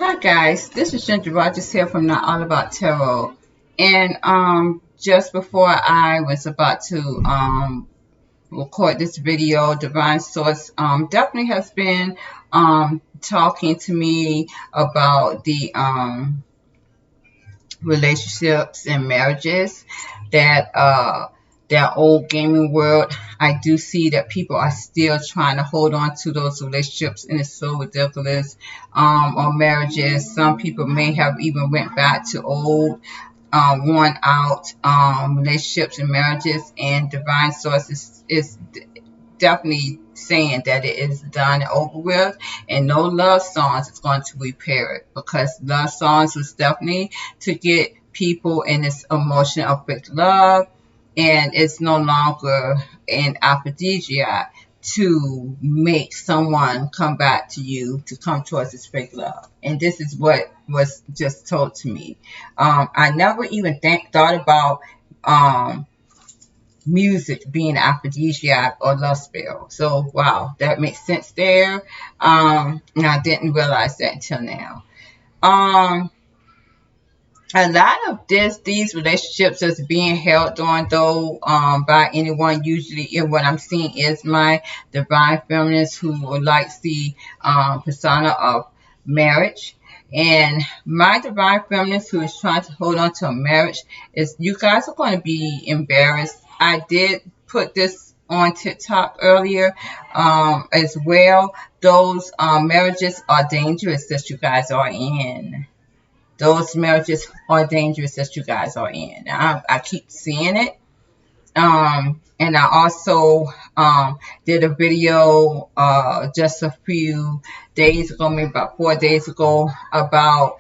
Hi guys, this is Ginger Rogers here from Not All About Tarot. And just before I was about to record this video, Divine Source definitely has been talking to me about the relationships and marriages that old gaming world. I do see that people are still trying to hold on to those relationships, and it's so ridiculous. Or marriages, some people may have even went back to old worn out relationships and marriages, and divine source is definitely saying that it is done and over with, and no love songs is going to repair it, because love songs was definitely to get people in this emotion of fake love, and it's no longer an aphrodisiac to make someone come back to you to come towards this fake love. And this is what was just told to me. I never even thought about music being aphrodisiac or love spell. So wow, that makes sense there. And I didn't realize that until now. A lot of these relationships that's being held on though by anyone, usually in what I'm seeing is my divine feminist who likes the persona of marriage. And my divine feminist who is trying to hold on to a marriage, is you guys are going to be embarrassed. I did put this on TikTok earlier as well. Those marriages are dangerous that you guys are in. Those marriages are dangerous that you guys are in. I keep seeing it. And I also did a video just a few days ago, maybe about 4 days ago, about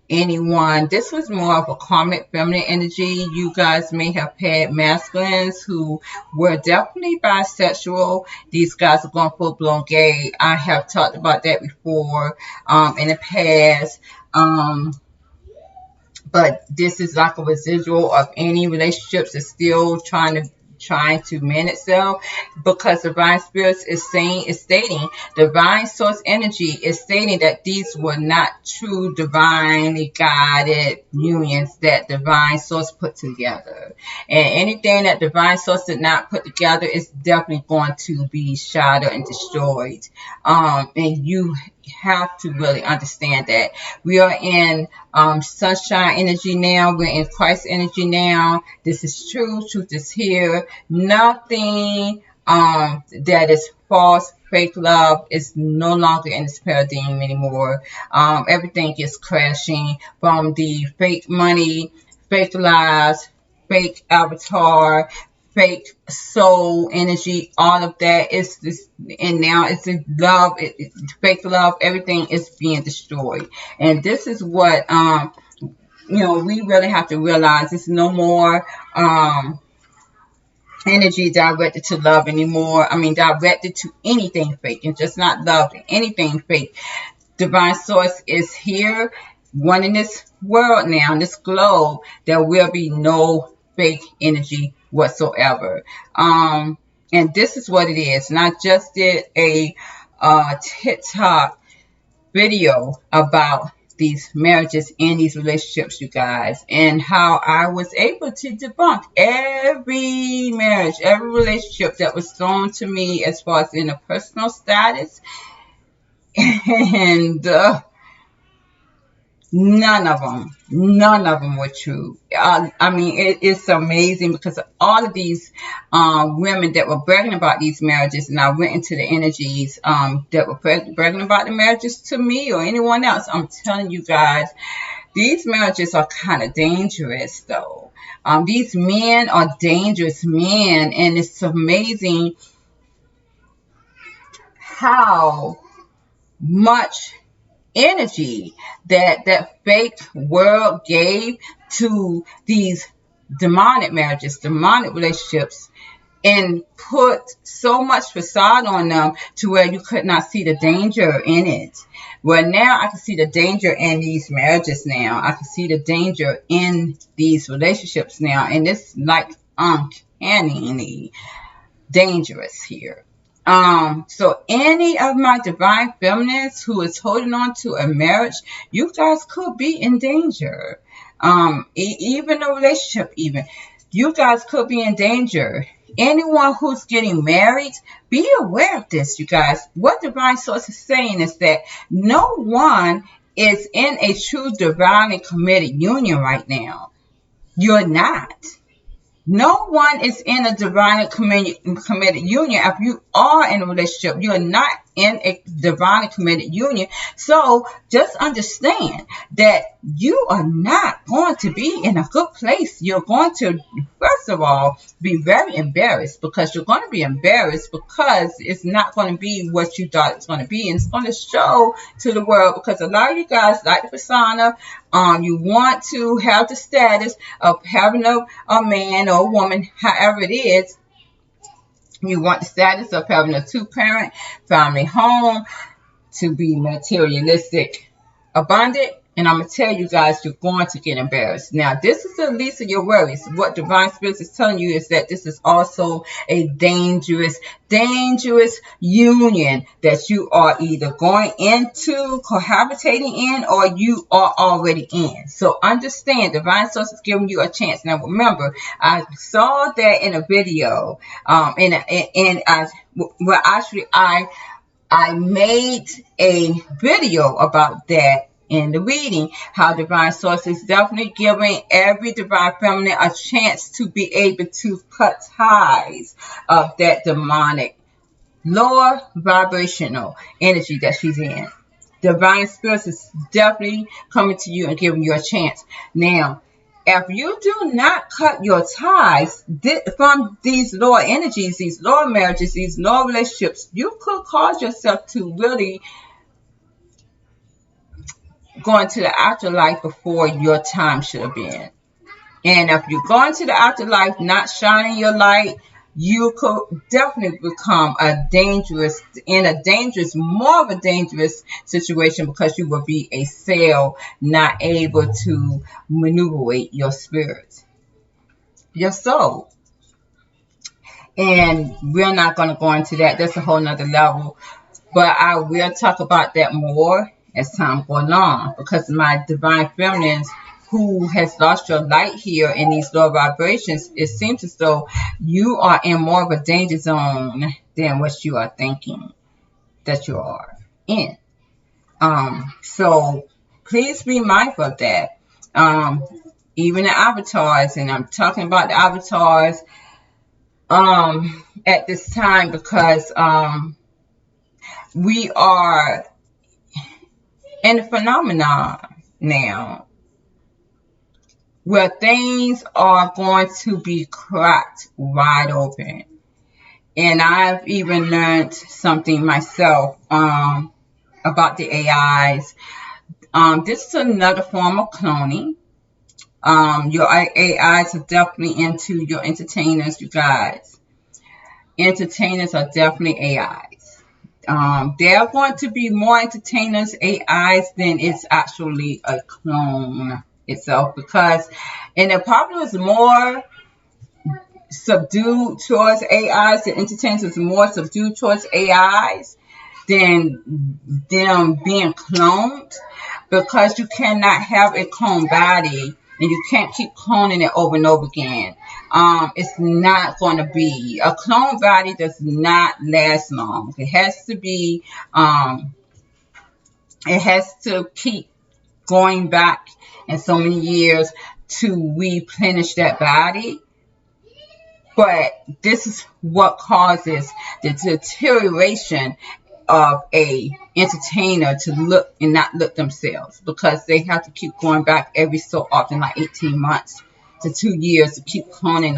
anyone. This was more of a karmic feminine energy. You guys may have had masculines who were definitely bisexual. These guys are going full blown gay. I have talked about that before in the past. But this is like a residual of any relationships that's still trying to mend itself, because divine spirits is stating, divine source energy is stating that these were not true divinely guided unions that divine source put together, and anything that divine source did not put together is definitely going to be shattered and destroyed. And you have to really understand that we are in sunshine energy now. We're in Christ energy now. This is true. Truth is here. Nothing that is false, fake love is no longer in this paradigm anymore. Everything is crashing, from the fake money, fake lies, fake avatar, fake soul energy. All of that is this, and now it's a love, fake love. Everything is being destroyed, and this is what we really have to realize. It's no more energy directed to love anymore. I mean, directed to anything fake, and just not love, anything fake. Divine source is here, one in this world now, in this globe. There will be no fake energy whatsoever. And this is what it is. And I just did a TikTok video about these marriages and these relationships, you guys, and how I was able to debunk every marriage, every relationship that was thrown to me as far as in a personal status. And none of them were true. I mean, it's amazing, because all of these women that were bragging about these marriages, and I went into the energies that were bragging about the marriages to me or anyone else. I'm telling you guys, these marriages are kind of dangerous, though. These men are dangerous men, and it's amazing how much energy that fake world gave to these demonic marriages, demonic relationships, and put so much facade on them to where you could not see the danger in it. Well, now I can see the danger in these marriages now. I can see the danger in these relationships now, and it's like uncannily dangerous here. So any of my divine feminines who is holding on to a marriage, you guys could be in danger. Even a relationship, even you guys could be in danger. Anyone who's getting married, be aware of this, you guys. What divine source is saying is that no one is in a true divinely committed union right now. You're not. No one is in a divinely committed union. If you are in a relationship, you're not in a divinely committed union. So just understand that you are not going to be in a good place. You're going to, first of all, be very embarrassed, because you're going to be embarrassed because it's not going to be what you thought it's going to be. And it's going to show to the world, because a lot of you guys like the persona. You want to have the status of having a man or a woman, however it is. You want the status of having a two-parent family home, to be materialistic, abundant. And I'm going to tell you guys, you're going to get embarrassed. Now, this is the least of your worries. What Divine Spirit is telling you is that this is also a dangerous union that you are either going into, cohabitating in, or you are already in. So understand, Divine Source is giving you a chance. Now, remember, I saw that in a video, I made a video about that in the reading, how Divine Source is definitely giving every divine feminine a chance to be able to cut ties of that demonic, lower vibrational energy that she's in. Divine Spirit is definitely coming to you and giving you a chance. Now, if you do not cut your ties from these lower energies, these lower marriages, these lower relationships, you could cause yourself to really go into the afterlife before your time should have been. And if you go into the afterlife not shining your light, you could definitely become more of a dangerous situation, because you will be a cell not able to maneuver your spirit, your soul. And we're not going to go into that. That's a whole nother level. But I will talk about that more as time goes on, because my divine feminines who has lost your light here in these low vibrations, it seems as though you are in more of a danger zone than what you are thinking that you are in. So please be mindful of that. Even the avatars, and I'm talking about the avatars at this time, because we are in a phenomenon now where things are going to be cracked wide open. And I've even learned something myself about the AIs. This is another form of cloning. Your AIs are definitely into your entertainers, you guys. Entertainers are definitely AIs. They're going to be more entertainers, AIs, than it's actually a clone itself, because, and the public is more subdued towards AIs, the entertainers is more subdued towards AIs than them being cloned, because you cannot have a clone body and you can't keep cloning it over and over again. It's not going to be, a clone body does not last long. It has to be, it has to keep going back in so many years to replenish that body. But this is what causes the deterioration of a entertainer to look and not look themselves, because they have to keep going back every so often, like 18 months to 2 years, to keep cloning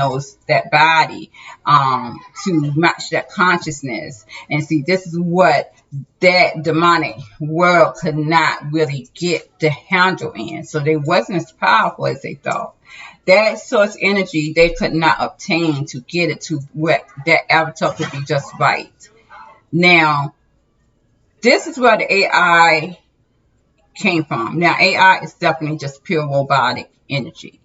that body to match that consciousness. And see, this is what that demonic world could not really get the handle in. So they wasn't as powerful as they thought. That source energy they could not obtain to get it to what that avatar could be just right. Now, this is where the AI came from. Now, AI is definitely just pure robotic energy.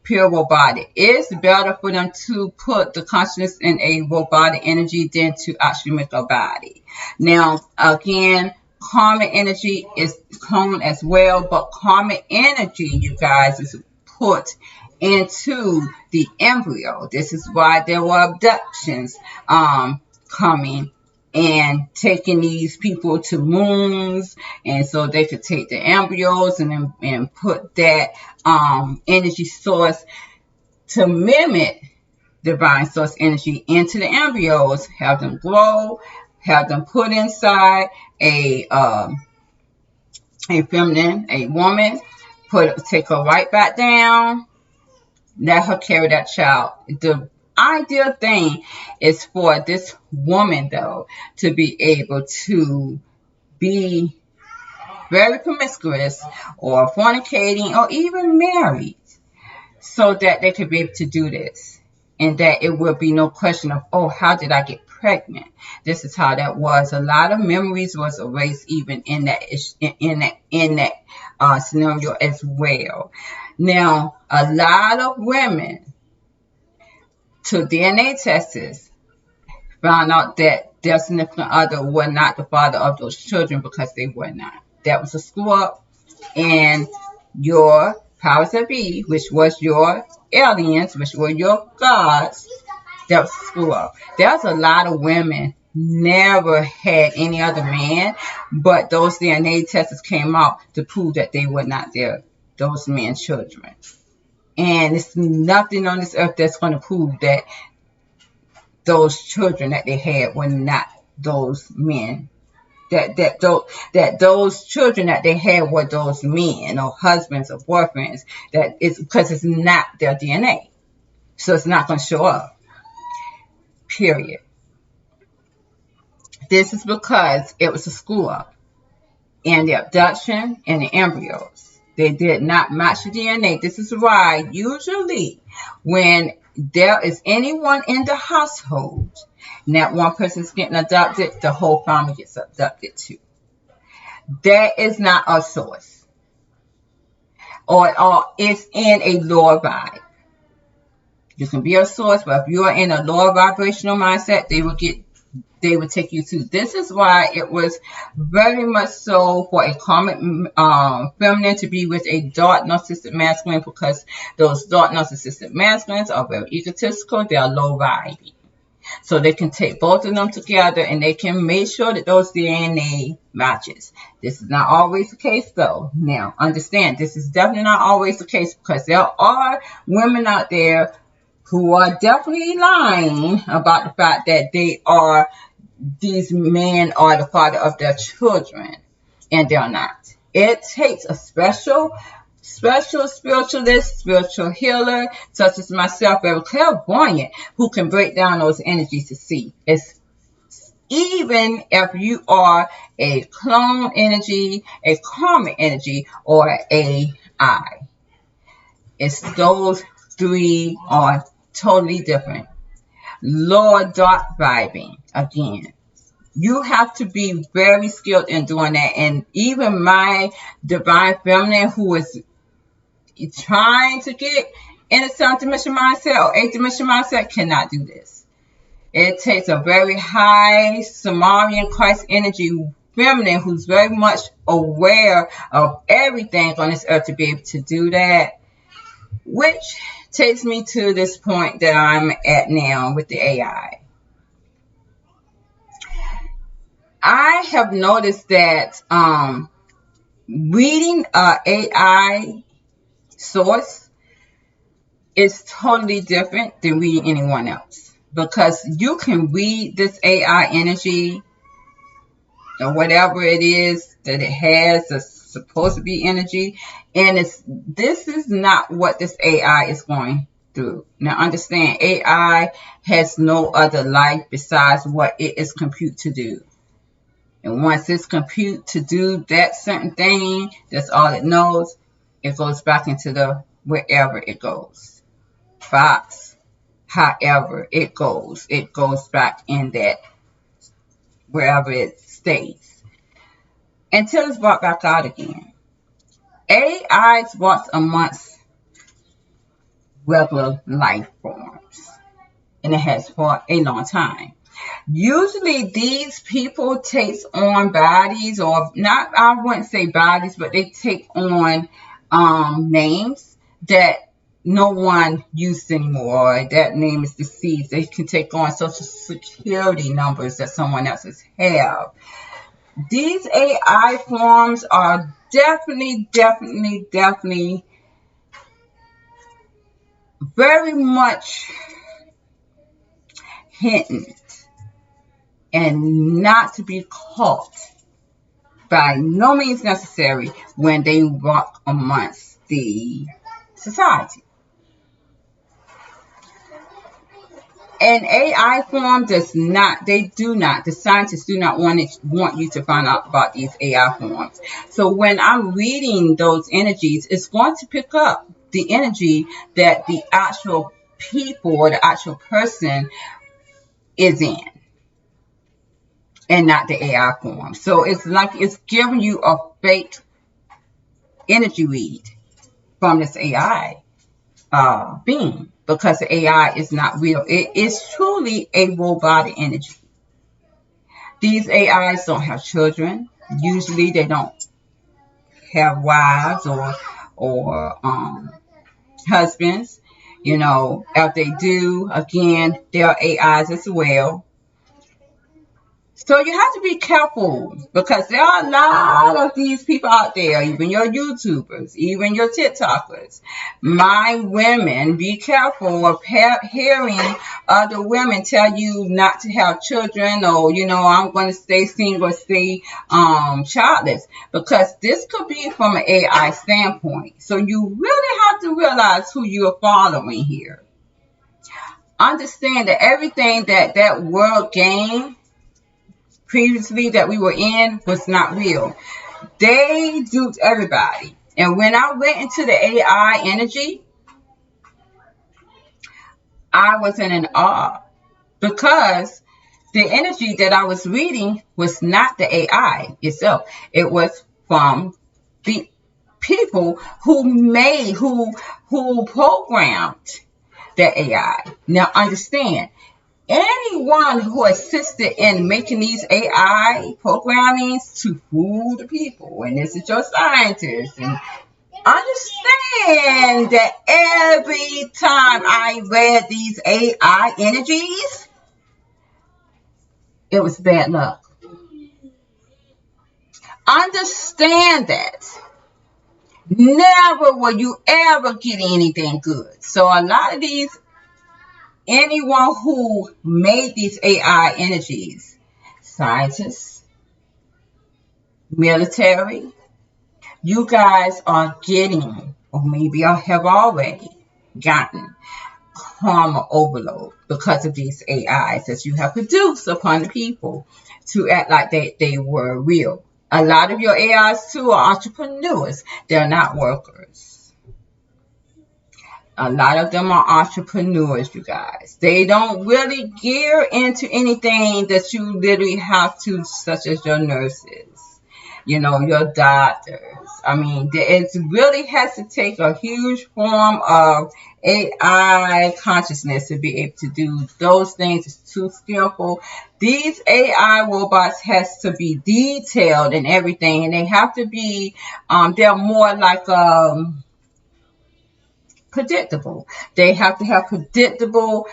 pure robotic. It's better for them to put the consciousness in a robotic energy than to actually make a body. Now, again, karmic energy is cloned as well, but karmic energy, you guys, is put into the embryo. This is why there were abductions coming and taking these people to moons, and so they could take the embryos and put that energy source to mimic divine source energy into the embryos, have them grow, have them put inside a feminine, a woman, take her right back down, let her carry that child. The ideal thing is for this woman, though, to be able to be very promiscuous or fornicating or even married, so that they could be able to do this, and that it will be no question of, oh, how did I get pregnant? This is how that was. A lot of memories was erased even in that scenario as well. Now, a lot of women took DNA tests, found out that their significant other were not the father of those children because they were not. That was a screw up, and your powers that be, which was your aliens, which were your gods, that was a screw up. There's a lot of women never had any other man, but those DNA tests came out to prove that they were not those men's children. And it's nothing on this earth that's going to prove that those children that they had were not those men. That those children that they had were those men or husbands or boyfriends. That it's because it's not their DNA, so it's not going to show up. Period. This is because it was a screw up in the abduction and the embryos. They did not match the DNA. This is why usually when there is anyone in the household and that one person is getting adopted, the whole family gets abducted too. That is not a source, or it's in a lower vibe. You can be a source, but if you are in a lower vibrational mindset, they will take you to. This is why it was very much so for a karmic feminine to be with a dark narcissistic masculine, because those dark narcissistic masculines are very egotistical. They are low vibing. So they can take both of them together and they can make sure that those DNA matches. This is not always the case, though. Now, understand, this is definitely not always the case, because there are women out there who are definitely lying about the fact that these men are the father of their children, and they're not. It takes a special spiritualist, spiritual healer, such as myself, very clairvoyant, who can break down those energies to see. It's even if you are a clone energy, a karmic energy, or a I. It's those three are totally different. Lower dark vibing, again. You have to be very skilled in doing that. And even my divine feminine, who is trying to get in a 7th dimension mindset or 8th dimension mindset, cannot do this. It takes a very high Samarian Christ energy feminine who's very much aware of everything on this earth to be able to do that, which takes me to this point that I'm at now with the AI. I have noticed that reading AI source is totally different than reading anyone else, because you can read this AI energy or whatever it is that it has that's supposed to be energy, and this is not what this AI is going through. Now understand, AI has no other life besides what it is compute to do. And once it's compute to do that certain thing, that's all it knows, it goes back into the wherever it goes. Box, however it goes back in that wherever it stays until it's brought back out again. AI's once a month regular life forms, and it has for a long time. Usually these people take on bodies, or not, I wouldn't say bodies, but they take on names that no one uses anymore. That name is deceased. They can take on social security numbers that someone else's have. These AI forms are definitely very much hidden and not to be caught by no means necessary when they walk amongst the society. An AI form does not, the scientists do not want you to find out about these AI forms. So when I'm reading those energies, it's going to pick up the energy that the actual people or the actual person is in, and not the AI form. So it's like it's giving you a fake energy read from this AI being, because the AI is not real. It is truly a robotic energy. These AIs don't have children. Usually they don't have wives or husbands. If they do, again, they are AIs as well. So you have to be careful, because there are a lot of these people out there, even your YouTubers, even your TikTokers. My women, be careful of hearing other women tell you not to have children, or, I'm going to stay single, stay childless, because this could be from an AI standpoint. So you really have to realize who you are following here. Understand that everything that world game previously that we were in was not real. They duped everybody. And when I went into the AI energy, I was in an awe, because the energy that I was reading was not the AI itself. It was from the people who programmed the AI. Now understand, anyone who assisted in making these AI programmings to fool the people, and this is your scientists, and understand that every time I read these AI energies, it was bad luck. Understand that. Never will you ever get anything good. So a lot of these, anyone who made these AI energies, scientists, military, you guys are getting, or maybe have already gotten, karma overload because of these AIs that you have produced upon the people to act like they were real. A lot of your AIs too are entrepreneurs. They're not workers. A lot of them are entrepreneurs, you guys. They don't really gear into anything that you literally have to, such as your nurses, your doctors. I mean, it really has to take a huge form of AI consciousness to be able to do those things. It's too skillful. These AI robots has to be detailed and everything, and they have to be, they're more like, predictable. They have to have predictable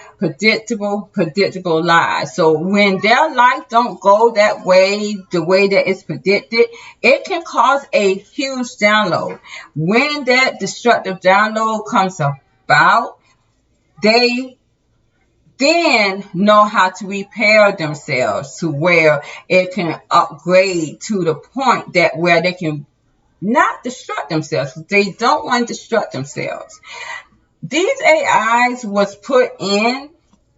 lives. So when their life don't go that way, the way that it's predicted, it can cause a huge download. When that destructive download comes about, they then know how to repair themselves to where it can upgrade to the point that where they can not destruct themselves. They don't want to destruct themselves. These AIs was put in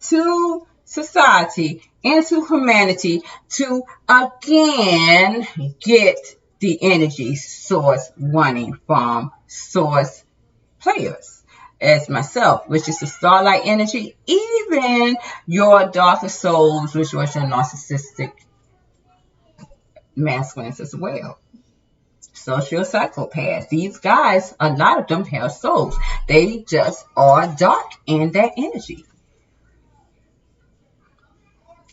to society, into humanity, to again get the energy source running from source players, as myself, which is the starlight energy, even your darker souls, which was your narcissistic masculines as well. Social psychopaths. These guys, a lot of them have souls. They just are dark in their energy.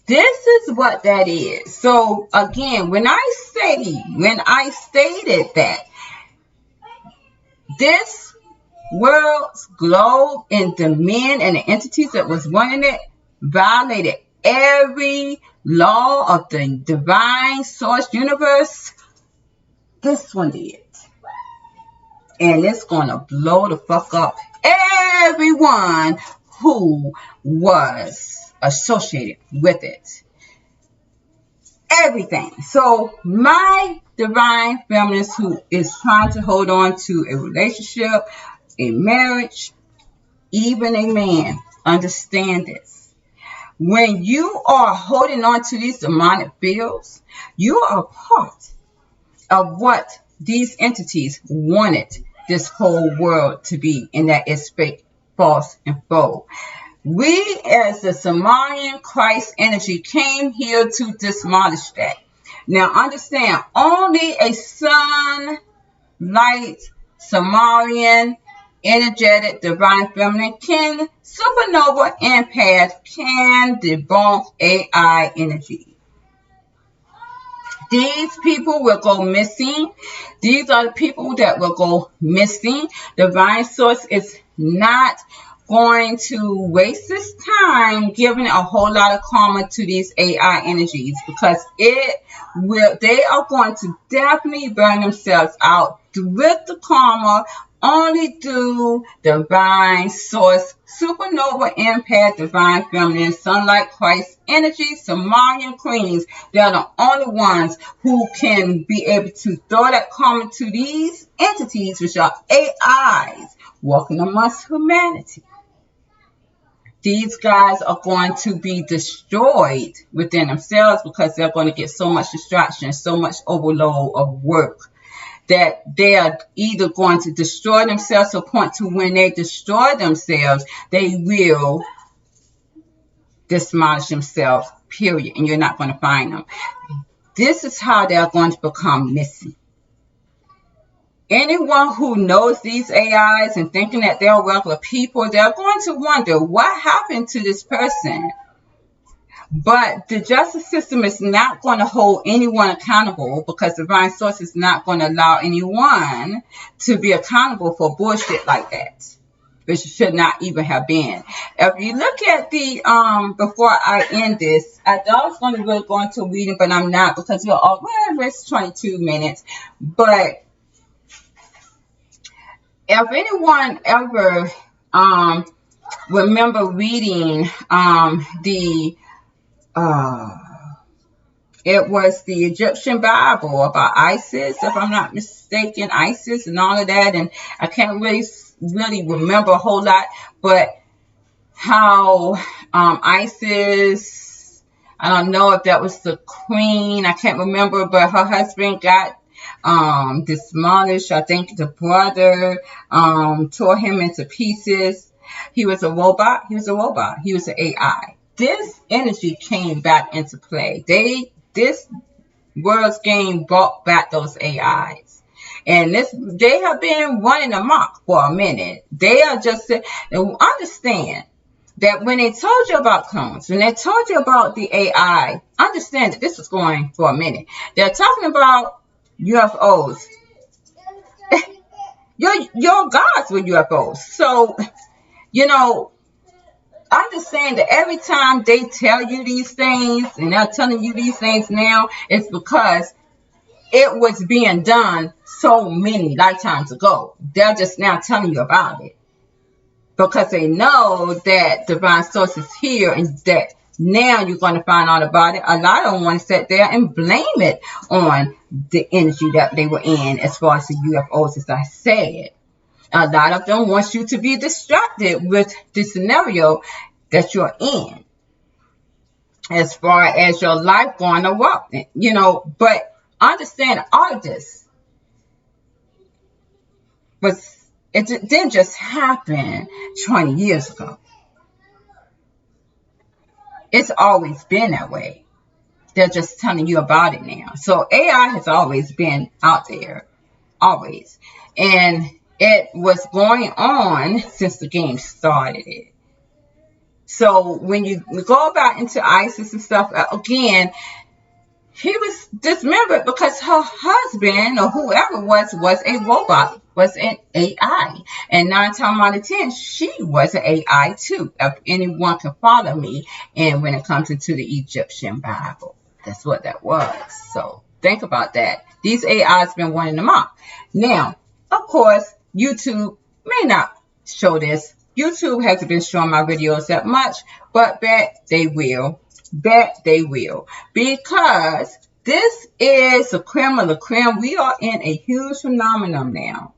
This is what that is. So again, when I stated that this world's globe and the men and the entities that was running it violated every law of the divine source universe, this one did. And it's gonna blow the fuck up everyone who was associated with it. Everything. So my divine feminist who is trying to hold on to a relationship, a marriage, even a man, understand this. When you are holding on to these demonic fields, you are part of what these entities wanted this whole world to be, and that is fake, false, and faux. We, as the Samarian Christ energy, came here to demolish that. Now, understand, only a sun, light, Samarian, energetic, divine feminine can, supernova empath can debunk AI energy. These people will go missing. These are the people that will go missing. Divine source is not going to waste its time giving a whole lot of karma to these AI energies, because they are going to definitely burn themselves out with the karma only through divine source, supernova empath, divine feminine, sunlight, Christ energy, Samarian queens. They are the only ones who can be able to throw that karma to these entities, which are AIs walking amongst humanity. These guys are going to be destroyed within themselves because they're going to get so much distraction, so much overload of work, that they are either going to destroy themselves to a point to when they destroy themselves, they will demolish themselves, period, and you're not going to find them. This is how they're going to become missing. Anyone who knows these AIs and thinking that they're regular people, they're going to wonder what happened to this person. But the justice system is not going to hold anyone accountable, because divine source is not going to allow anyone to be accountable for bullshit like that, which should not even have been. If you look at the, before I end this, I thought I was going to really go into reading, but I'm not, because we're already 22 minutes. But if anyone ever remember reading it was the Egyptian Bible about Isis, if I'm not mistaken, Isis and all of that, and I can't really remember a whole lot, but how Isis, I don't know if that was the queen, I can't remember, but her husband got demolished. I think the brother tore him into pieces. He was a robot. He was an AI. This energy came back into play. This world's game brought back those AIs. And they have been running amok for a minute. They are just, understand that when they told you about clones, when they told you about the AI, understand that this is going for a minute. They're talking about UFOs. Your gods were UFOs. So, understand that every time they tell you these things, and they're telling you these things now, it's because it was being done so many lifetimes ago. They're just now telling you about it, because they know that divine source is here, and that now you're going to find out about it. A lot of them want to sit there and blame it on the energy that they were in, as far as the UFOs, as I said. A lot of them want you to be distracted with the scenario that you're in, as far as your life going to walk, but understand all of this. But it didn't just happen 20 years ago. It's always been that way. They're just telling you about it now. So AI has always been out there. always. And it was going on since the game started it. So when you go about into ISIS and stuff, again, he was dismembered because her husband or whoever was a robot, was an AI. And 9 times out of 10, she was an AI too, if anyone can follow me. And when it comes into the Egyptian Bible, that's what that was. So think about that. These AIs been wanting them up. Now, of course, YouTube may not show this. YouTube hasn't been showing my videos that much, but bet they will. Bet they will. Because this is the creme of the creme. We are in a huge phenomenon now.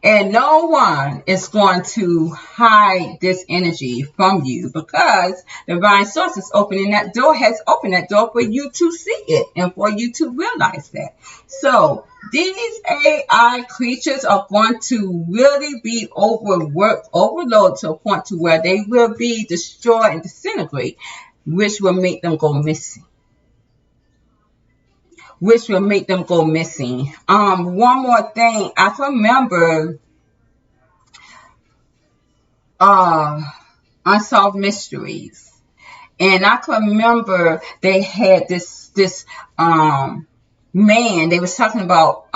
And no one is going to hide this energy from you, because divine source is opening that door, has opened that door for you to see it and for you to realize that. So these AI creatures are going to really be overworked, overloaded to a point to where they will be destroyed and disintegrate, which will make them go missing. One more thing. I remember Unsolved Mysteries. And I can remember they had this man, they was talking about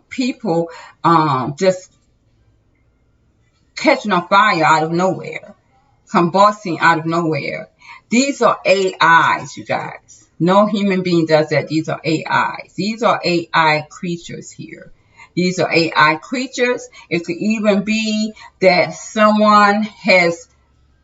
people just catching on fire out of nowhere, combusting out of nowhere. These are AIs, you guys. No human being does that. These are AIs. These are AI creatures here. These are AI creatures. It could even be that someone has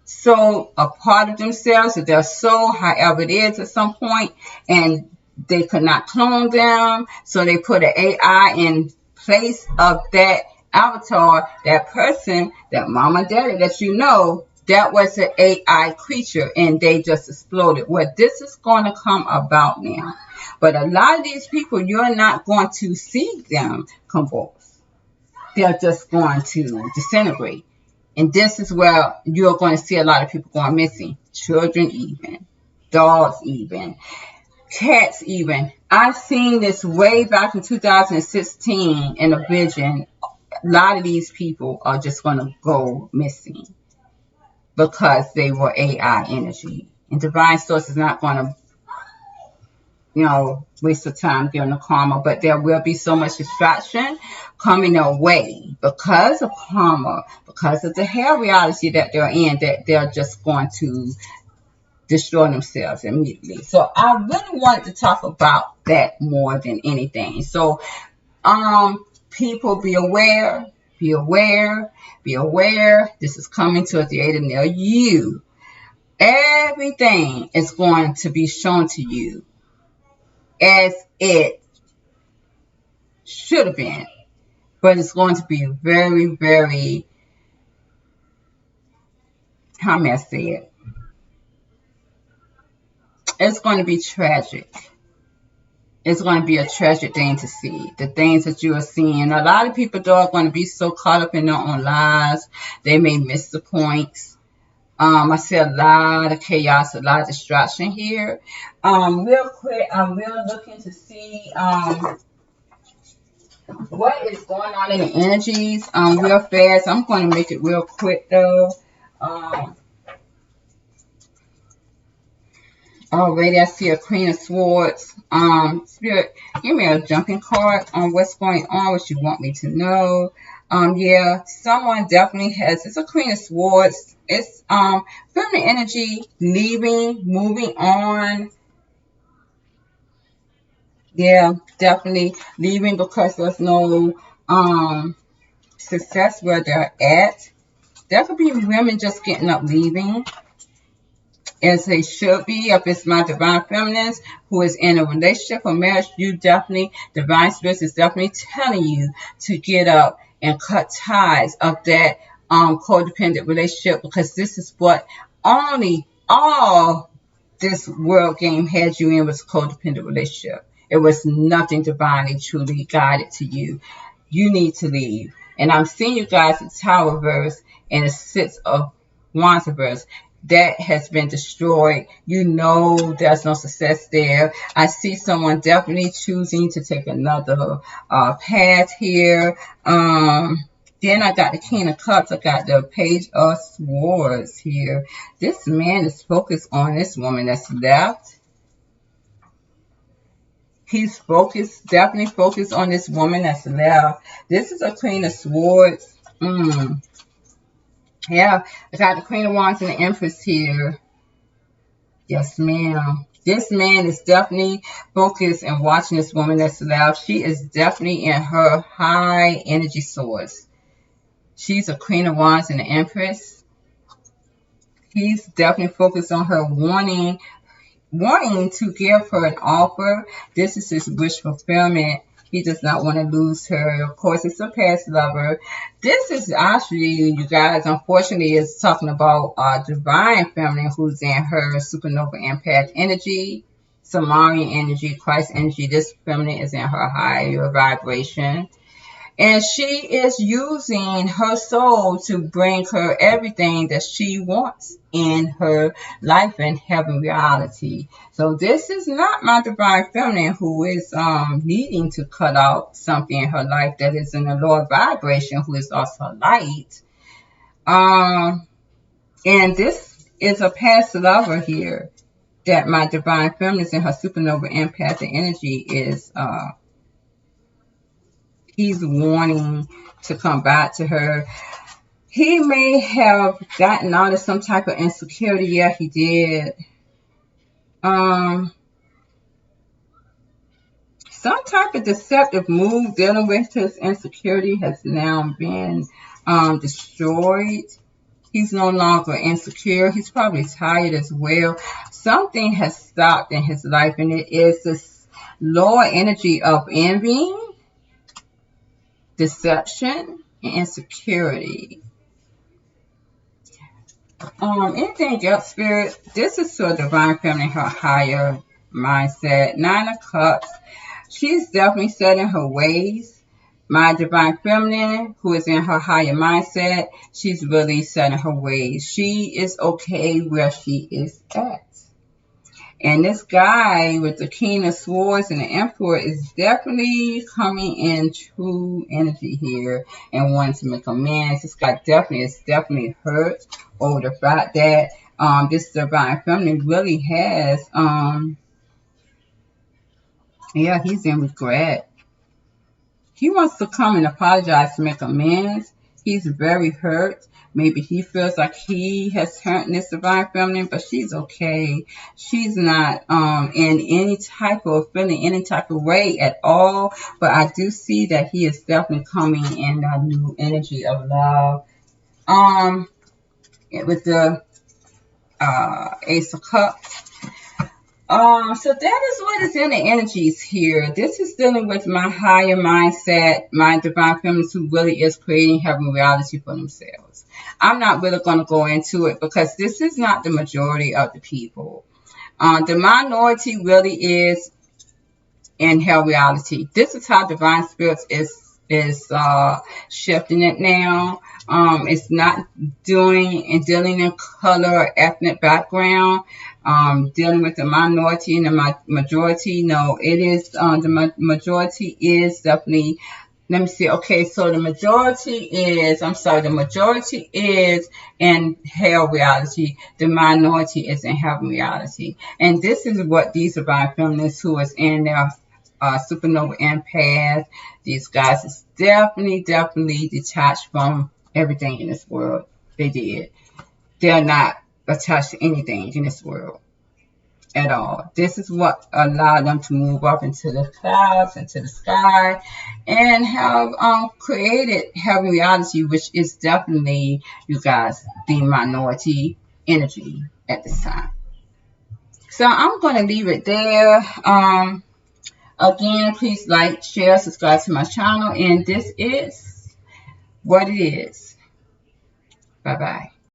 sold a part of themselves, that their soul, however it is at some point, and they could not clone them. So they put an AI in place of that avatar, that person, that mama, daddy that you know, that was an AI creature, and they just exploded. Well, this is going to come about now. But a lot of these people, you're not going to see them convulse. They're just going to disintegrate. And this is where you're going to see a lot of people going missing. Children even. Dogs even. Cats even. I've seen this way back in 2016 in a vision. A lot of these people are just going to go missing because they were AI energy. And divine source is not going to, waste of time giving the karma. But there will be so much distraction coming their way because of karma, because of the hell reality that they're in, that they're just going to destroy themselves immediately. So I really wanted to talk about that more than anything. So people, be aware. Be aware. Be aware. This is coming towards the aid near you. Everything is going to be shown to you as it should have been. But it's going to be very, very, how may I say it? It's going to be tragic. It's going to be a tragic thing to see. The things that you are seeing. A lot of people, though, are going to be so caught up in their own lives. They may miss the points. I see a lot of chaos, a lot of distraction here. Real quick, I'm real looking to see what is going on in the energies real fast. I'm going to make it real quick, though. Already, I see a Queen of Swords. Spirit, give me a jumping card on what's going on, what you want me to know. Yeah, someone definitely has, it's a Queen of Swords. It's feminine energy, leaving, moving on. Yeah, definitely leaving because there's no success where they're at. There could be women just getting up, leaving, as they should be. If it's my divine feminines who is in a relationship or marriage, you definitely, divine spirit is definitely telling you to get up and cut ties of that codependent relationship, because this is what only all this world game had you in, was a codependent relationship. It was nothing divinely, truly guided to you. You need to leave. And I'm seeing you guys at Tower verse and a 6 of Wands reverse. that has been destroyed. You know there's no success there. I see someone definitely choosing to take another path here. Then I got the King of Cups. I got the Page of Swords here. This man is focused on this woman that's left. He's focused, definitely focused on this woman that's left. This is a Queen of Swords. Yeah, I got the Queen of Wands and the Empress here. Yes, ma'am. This man is definitely focused and watching this woman that's left. She is definitely in her high energy source. She's a Queen of Wands and the Empress. He's definitely focused on her, wanting to give her an offer. This is his wish fulfillment. He does not want to lose her. Of course, it's a past lover. This is actually, you guys, unfortunately, is talking about divine feminine who's in her supernova empath energy, Samarian energy, Christ energy. This feminine is in her higher vibration. And she is using her soul to bring her everything that she wants in her life and heaven reality. So this is not my divine feminine who is needing to cut out something in her life that is in the lower vibration, who is also light. And this is a past lover here that my divine feminine in her supernova empathic energy is he's wanting to come back to her. He may have gotten out of some type of insecurity. Yeah, he did. Some type of deceptive move dealing with his insecurity has now been destroyed. He's no longer insecure. He's probably tired as well. Something has stopped in his life, and it is this lower energy of envy, deception, and insecurity. Anything else, Spirit? This is to a divine feminine, her higher mindset. 9 of Cups. She's definitely set in her ways. My divine feminine, who is in her higher mindset, she's really set in her ways. She is okay where she is at. And this guy with the King of Swords and the Emperor is definitely coming in true energy here and wanting to make amends. This guy is definitely hurt over the fact that this divine feminine really has, he's in regret. He wants to come and apologize to make amends. He's very hurt. Maybe he feels like he has hurt this divine feminine, but she's okay. She's not in any type of feeling, any type of way at all. But I do see that he is definitely coming in a new energy of love. With the Ace of Cups. So that is what is in the energies here. This is dealing with my higher mindset, my divine feminine who really is creating heaven reality for themselves. I'm not really going to go into it because this is not the majority of the people. The minority really is in hell reality. This is how divine spirits is shifting it now. It's not dealing in color or ethnic background. Dealing with the minority and the majority. No, it is the majority is definitely. Let me see. Okay, so the majority is in hell reality. The minority is in heaven reality. And this is what these divine feminists who is in their supernova empath, these guys is definitely detached from everything in this world. They're not attached to anything in this world at all. This is what allowed them to move up into the clouds, into the sky, and have created heaven reality, which is definitely, you guys, the minority energy at this time. So I'm going to leave it there. Again, please like, share, subscribe to my channel, and this is what it is. Bye-bye.